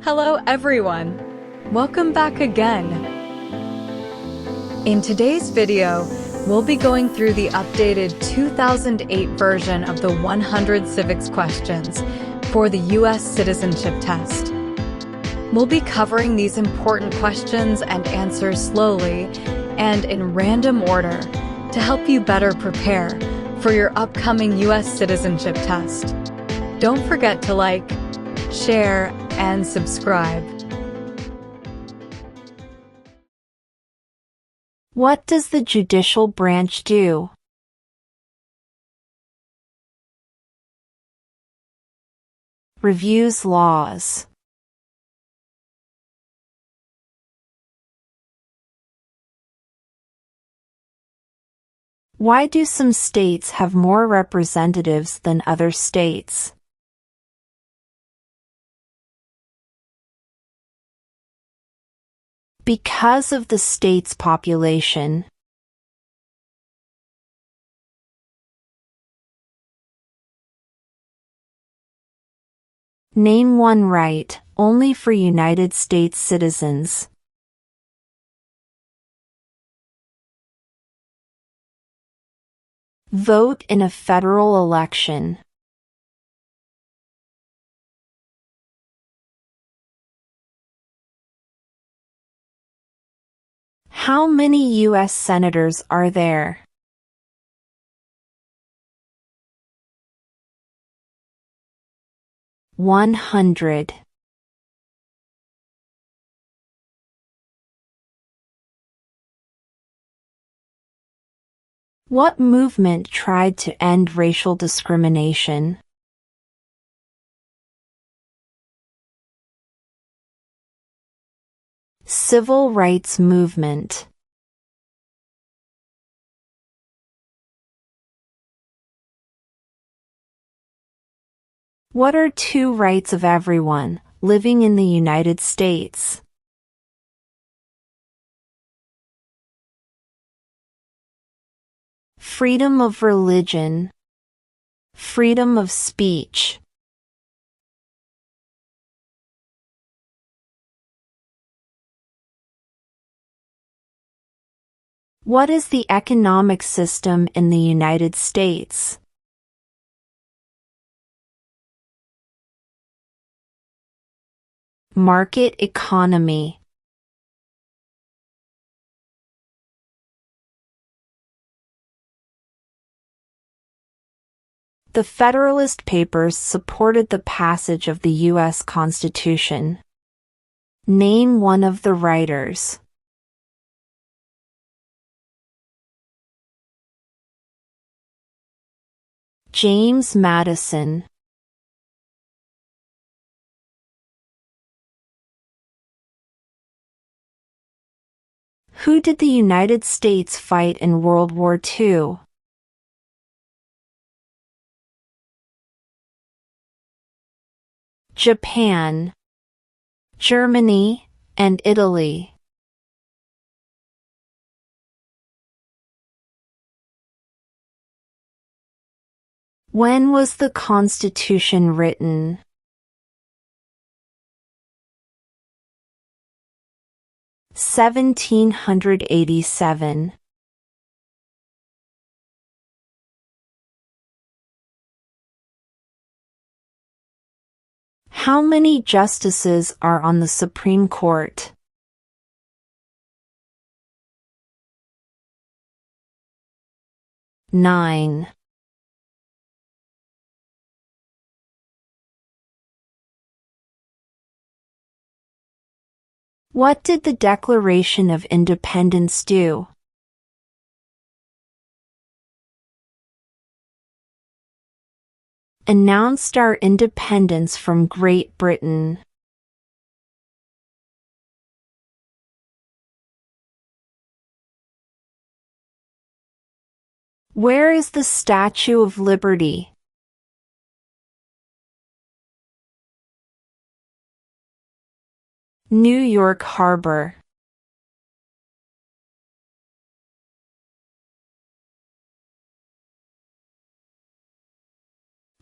Hello everyone! Welcome back again! In today's video, we'll be going through the updated 2008 version of the 100 Civics questions for the U.S. Citizenship Test. We'll be covering these important questions and answers slowly and in random order to help you better prepare for your upcoming U.S. Citizenship Test. Don't forget to like, share, and subscribe. What does the judicial branch do? Reviews laws. Why do some states have more representatives than other states? Because of the state's population. Name one right, only for United States citizens. Vote in a federal election. How many U.S. senators are there? $100. What movement tried to end racial discrimination? Civil rights movement. What are two rights of everyone living in the United States? Freedom of religion, freedom of speech. What is the economic system in the United States? Market economy. The Federalist Papers supported the passage of the U.S. Constitution. Name one of the writers. James Madison. Who did the United States fight in World War II? Japan, Germany, and Italy. When was the Constitution written? (1787). How many justices are on the Supreme Court? 9. What did the Declaration of Independence do? Announced our independence from Great Britain. Where is the Statue of Liberty? New York Harbor.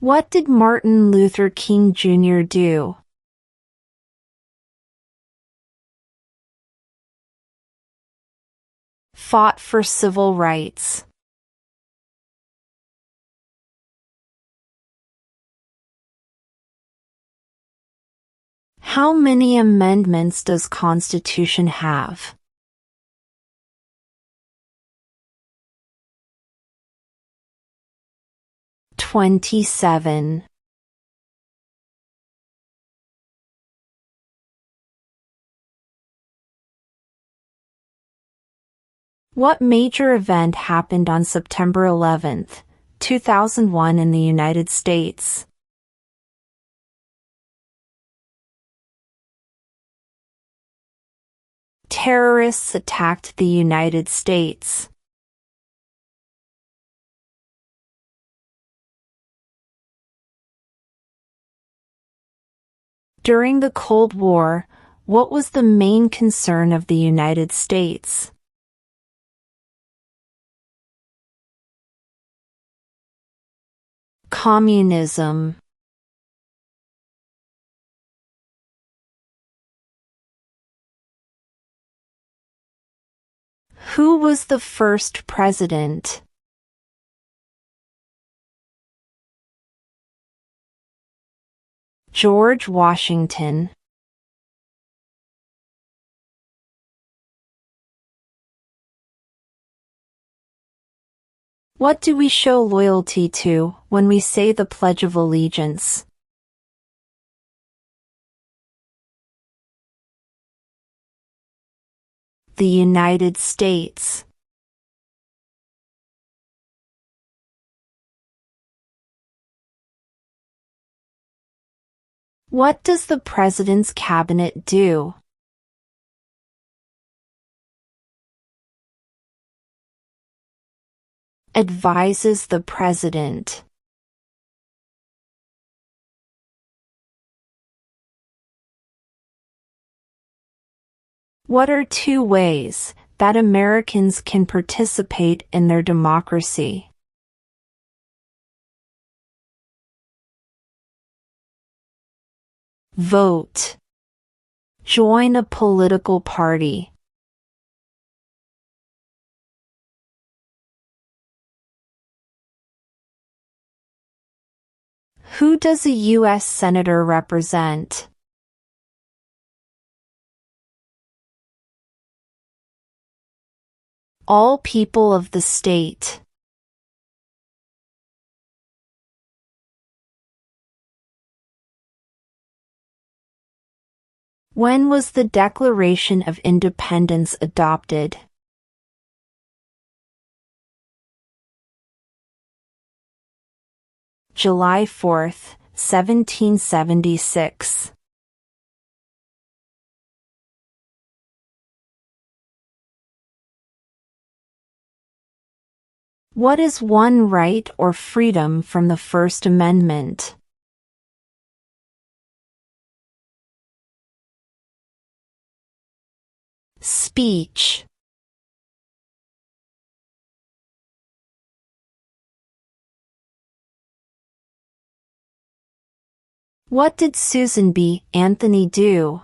What did Martin Luther King Jr. do? Fought for civil rights. How many amendments does Constitution have? 27. What major event happened on September 11, 2001 in the United States? Terrorists attacked the United States. During the Cold War, what was the main concern of the United States? Communism. Who was the first president? George Washington. What do we show loyalty to when we say the Pledge of Allegiance? The United States. What does the President's Cabinet do? Advises the President. What are two ways that Americans can participate in their democracy? Vote. Join a political party. Who does a U.S. Senator represent? All people of the state. When was the Declaration of Independence adopted? July 4, 1776. What is one right or freedom from the First Amendment? Speech. What did Susan B. Anthony do?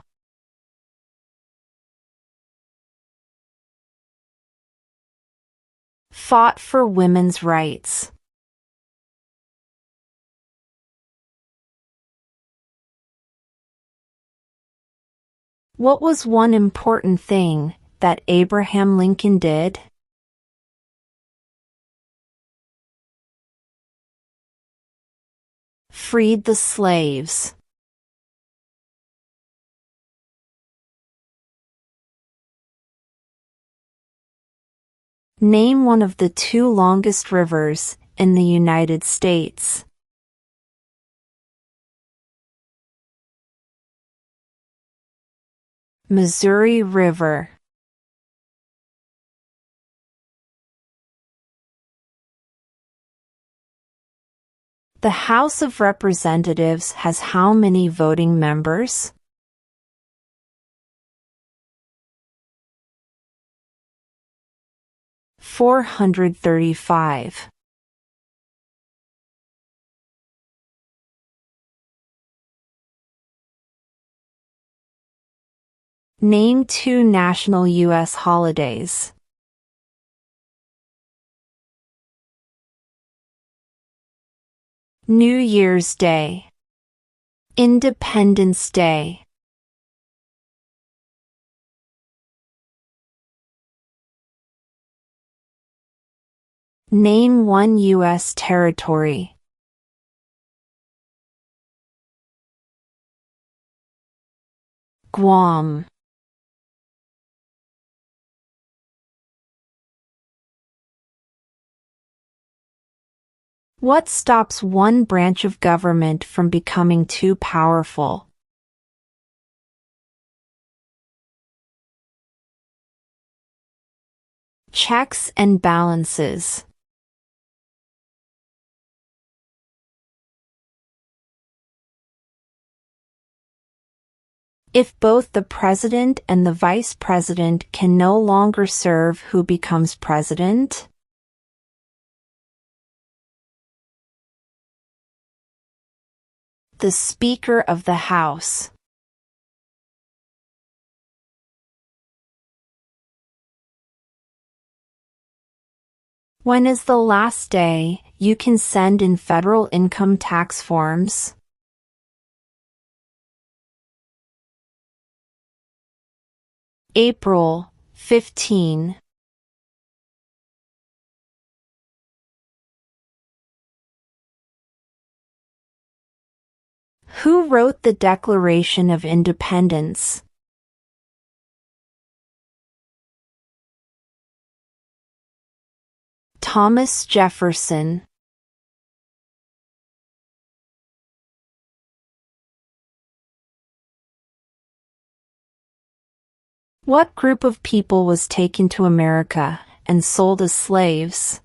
Fought for women's rights. What was one important thing that Abraham Lincoln did? Freed the slaves. Name one of the two longest rivers in the United States. Missouri River. The House of Representatives has how many voting members? 435. Name two national U.S. holidays. New Year's Day, Independence Day. Name one U.S. territory. Guam. What stops one branch of government from becoming too powerful? Checks and balances. If both the president and the vice president can no longer serve, who becomes president? The Speaker of the House. When is the last day you can send in federal income tax forms? April 15. Who wrote the Declaration of Independence? Thomas Jefferson. What group of people was taken to America and sold as slaves?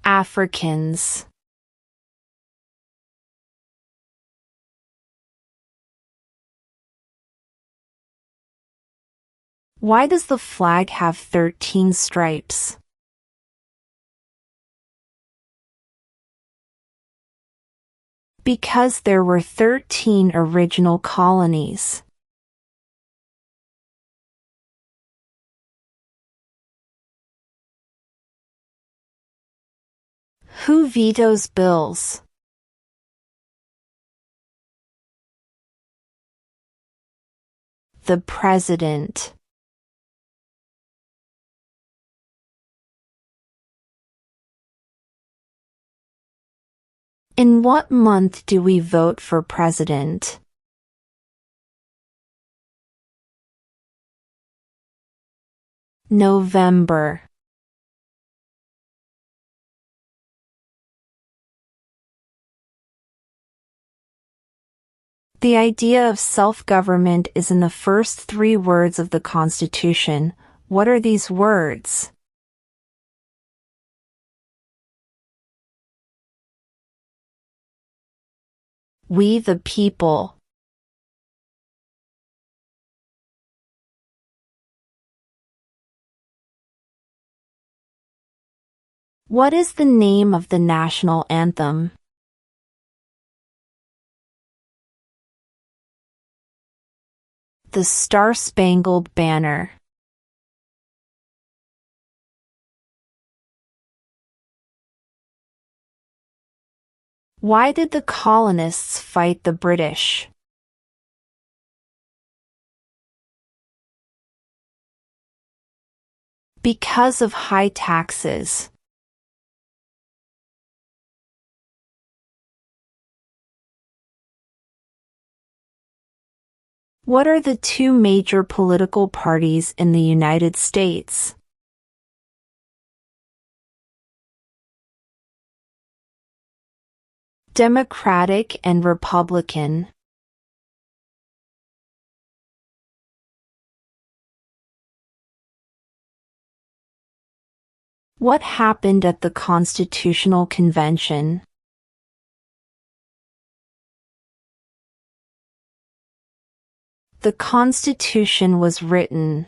Africans. Why does the flag have 13 stripes? Because there were 13 original colonies. Who vetoes bills? The President. In what month do we vote for president? November. The idea of self-government is in the first 3 words of the Constitution. What are these words? We the people. What is the name of the national anthem? The Star-Spangled Banner. Why did the colonists fight the British? Because of high taxes. What are the 2 major political parties in the United States? Democratic and Republican. What happened at the Constitutional Convention? The Constitution was written.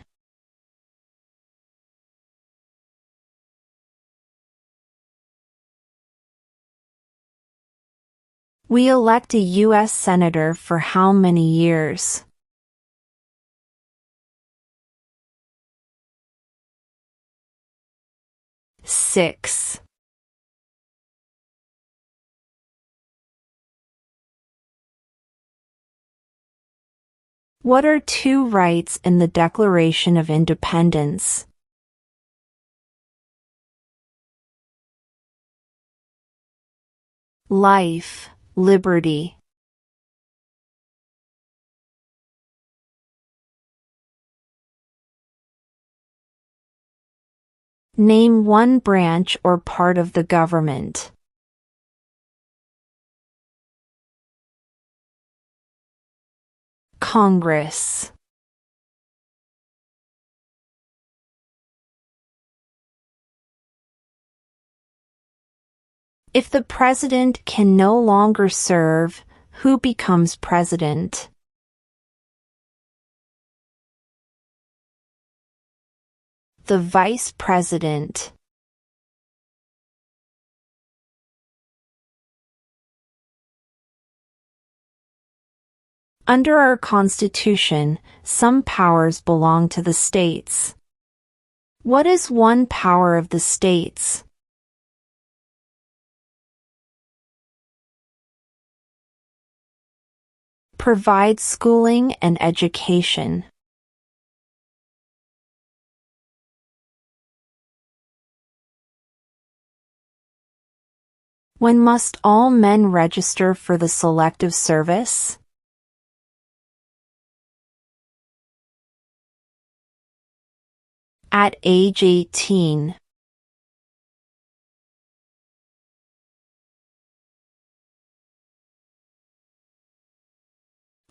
We elect a U.S. Senator for how many years? 6. What are two rights in the Declaration of Independence? Life, liberty. Name one branch or part of the government. Congress. If the president can no longer serve, who becomes president? The vice president. Under our Constitution, some powers belong to the states. What is one power of the states? Provide schooling and education. When must all men register for the Selective Service? At age 18.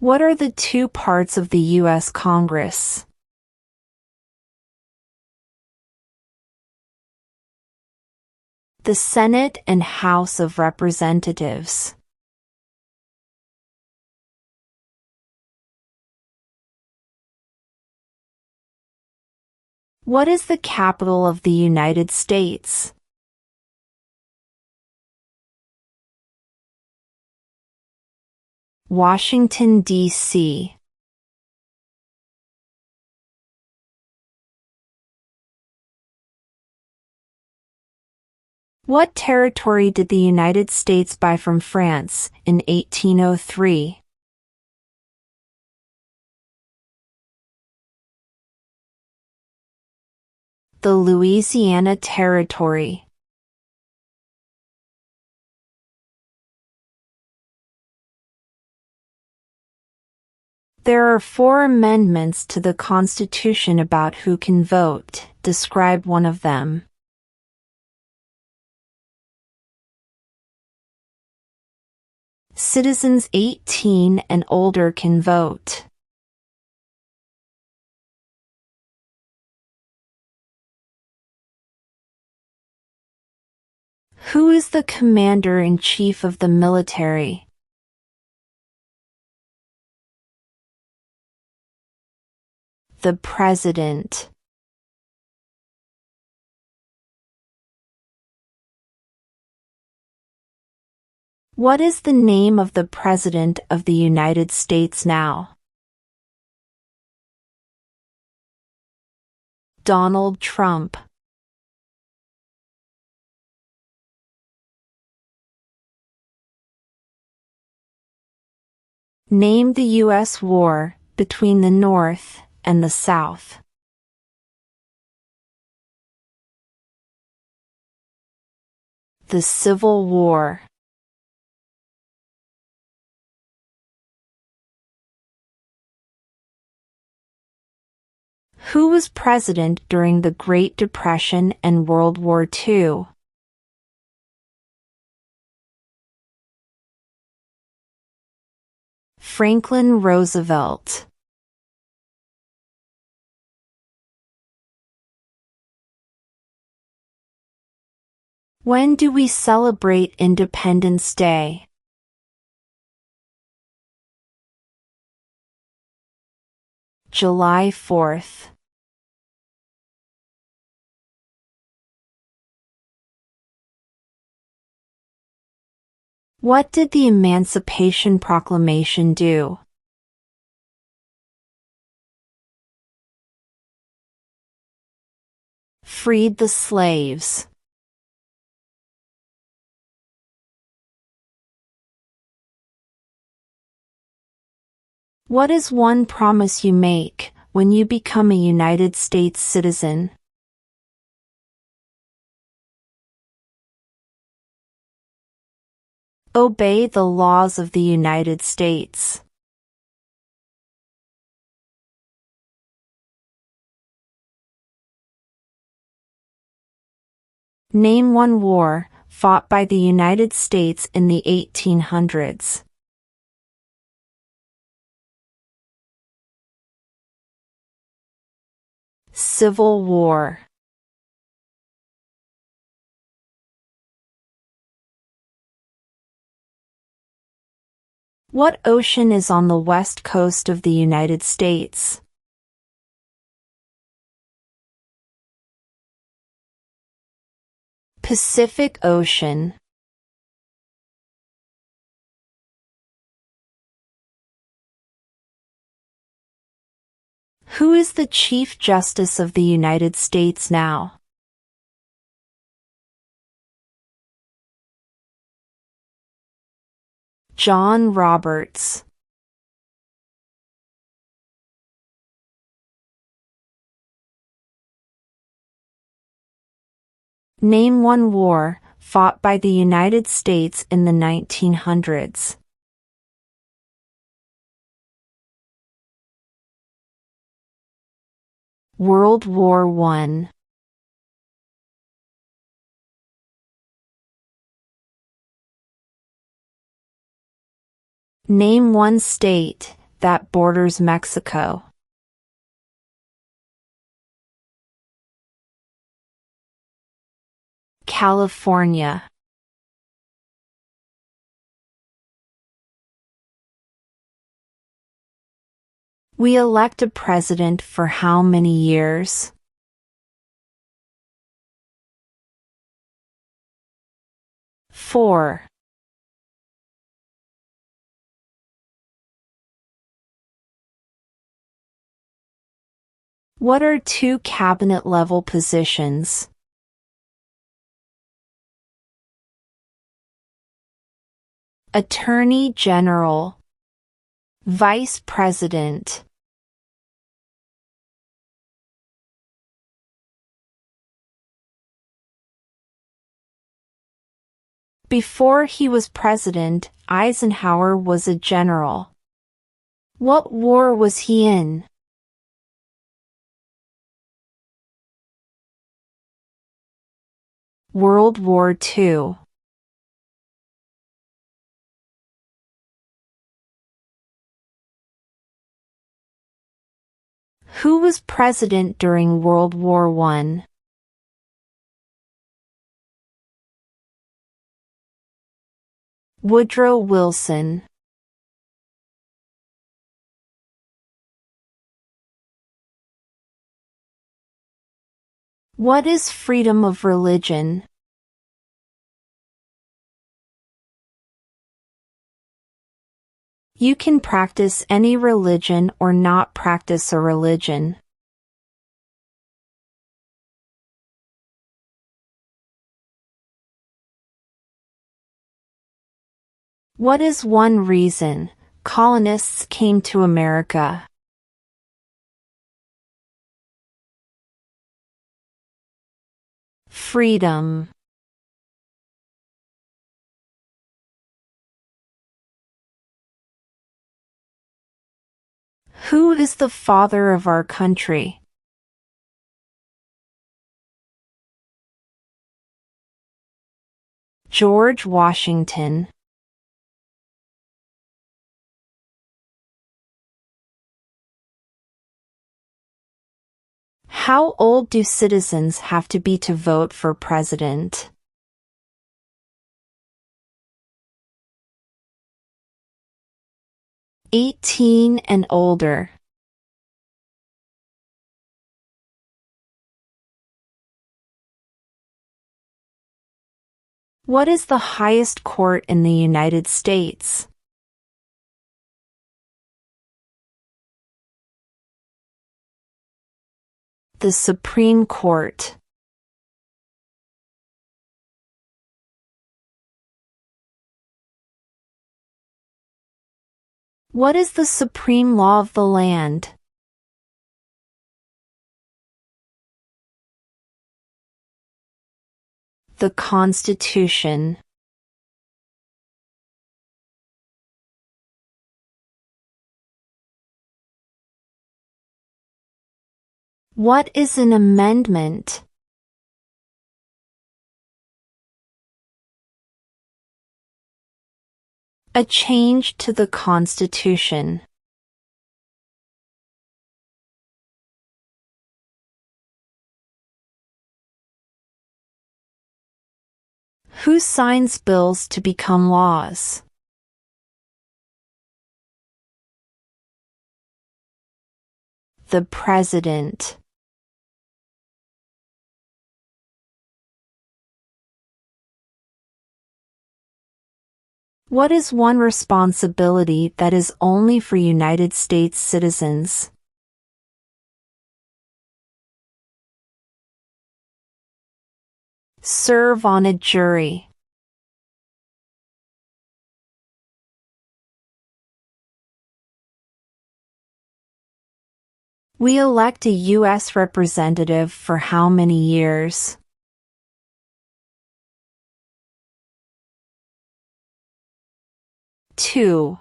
What are the two parts of the U.S. Congress? The Senate and House of Representatives. What is the capital of the United States? Washington, D.C. What territory did the United States buy from France in 1803? The Louisiana Territory. There are 4 amendments to the Constitution about who can vote. Describe one of them. Citizens 18 and older can vote. Who is the commander-in-chief of the military? The president. What is the name of the President of the United States now? Donald Trump. Name the U.S. war between the North and the South. The Civil War. Who was president during the Great Depression and World War II? Franklin Roosevelt. When do we celebrate Independence Day? July 4th. What did the Emancipation Proclamation do? Freed the slaves. What is one promise you make when you become a United States citizen? Obey the laws of the United States. Name one war fought by the United States in the 1800s. Civil War. What ocean is on the west coast of the United States? Pacific Ocean. Who is the Chief Justice of the United States now? John Roberts. Name one war fought by the United States in the 1900s. World War I. Name one state that borders Mexico. California. We elect a president for how many years? 4. What are two cabinet-level positions? Attorney General, Vice President. Before he was president, Eisenhower was a general. What war was he in? World War II. Who was president during World War I? Woodrow Wilson. What is freedom of religion? You can practice any religion or not practice a religion. What is one reason colonists came to America? Freedom. Who is the father of our country? George Washington. How old do citizens have to be to vote for president? 18 and older. What is the highest court in the United States? The Supreme Court. What is the supreme law of the land? The Constitution. What is an amendment? A change to the Constitution. Who signs bills to become laws? The President. What is one responsibility that is only for United States citizens? Serve on a jury. We elect a U.S. representative for how many years? Two.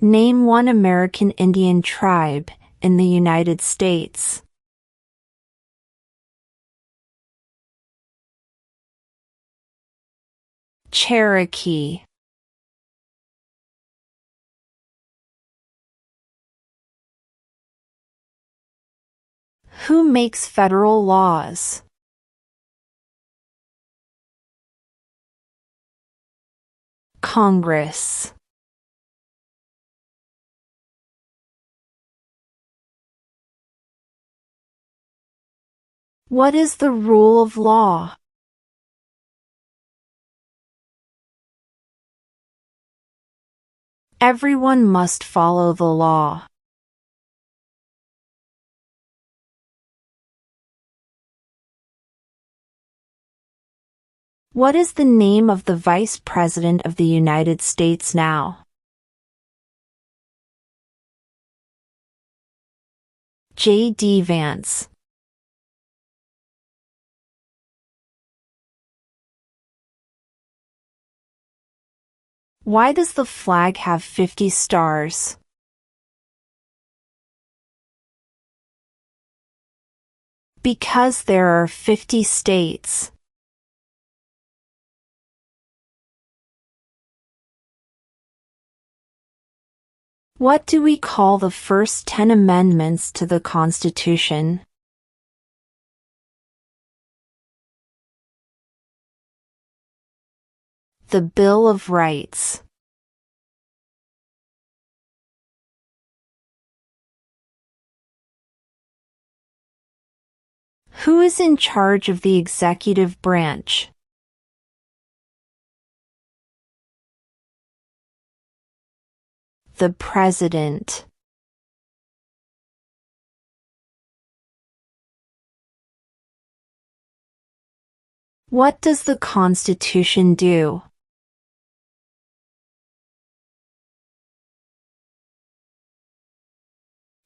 Name one American Indian tribe in the United States. Cherokee. Who makes federal laws? Congress. What is the rule of law? Everyone must follow the law. What is the name of the Vice President of the United States now? J.D. Vance. Why does the flag have 50 stars? Because there are 50 states. What do we call the first 10 amendments to the Constitution? The Bill of Rights. Who is in charge of the executive branch? The President. What does the Constitution do?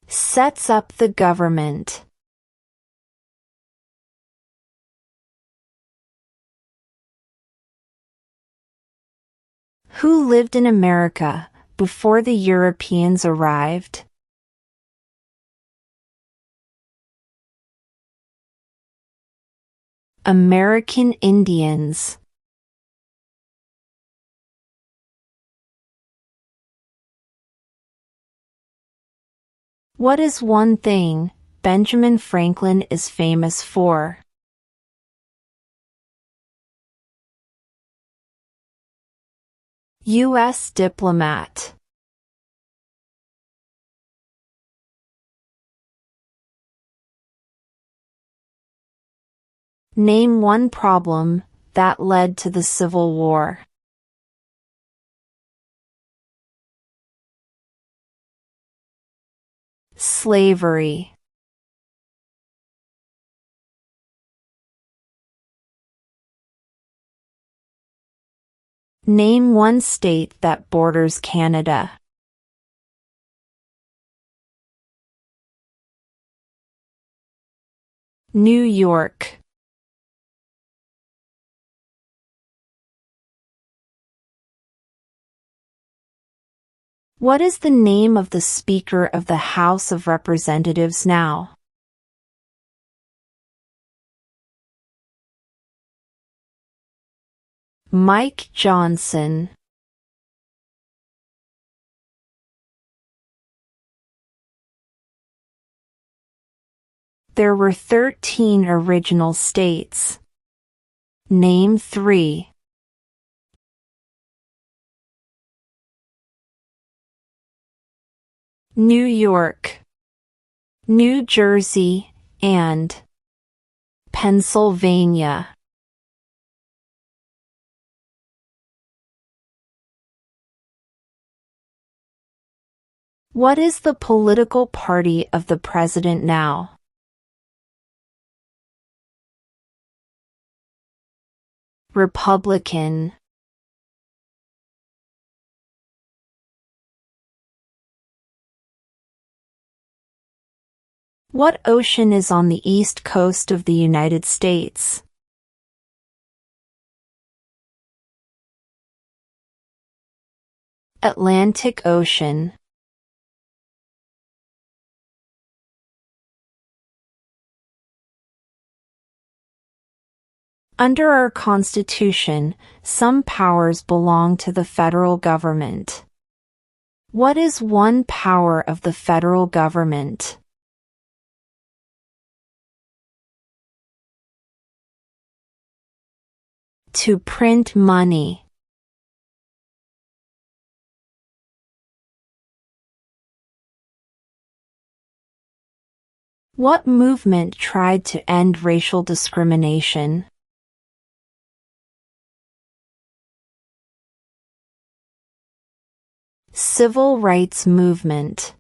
Sets up the government. Who lived in America before the Europeans arrived? American Indians. What is one thing Benjamin Franklin is famous for? U.S. diplomat. Name one problem that led to the Civil War. Slavery. Name one state that borders Canada. New York. What is the name of the Speaker of the House of Representatives now? Mike Johnson. There were 13 original states. Name 3. New York, New Jersey, and Pennsylvania. What is the political party of the president now? Republican. What ocean is on the east coast of the United States? Atlantic Ocean. Under our Constitution, some powers belong to the federal government. What is one power of the federal government? To print money. What movement tried to end racial discrimination? Civil rights movement.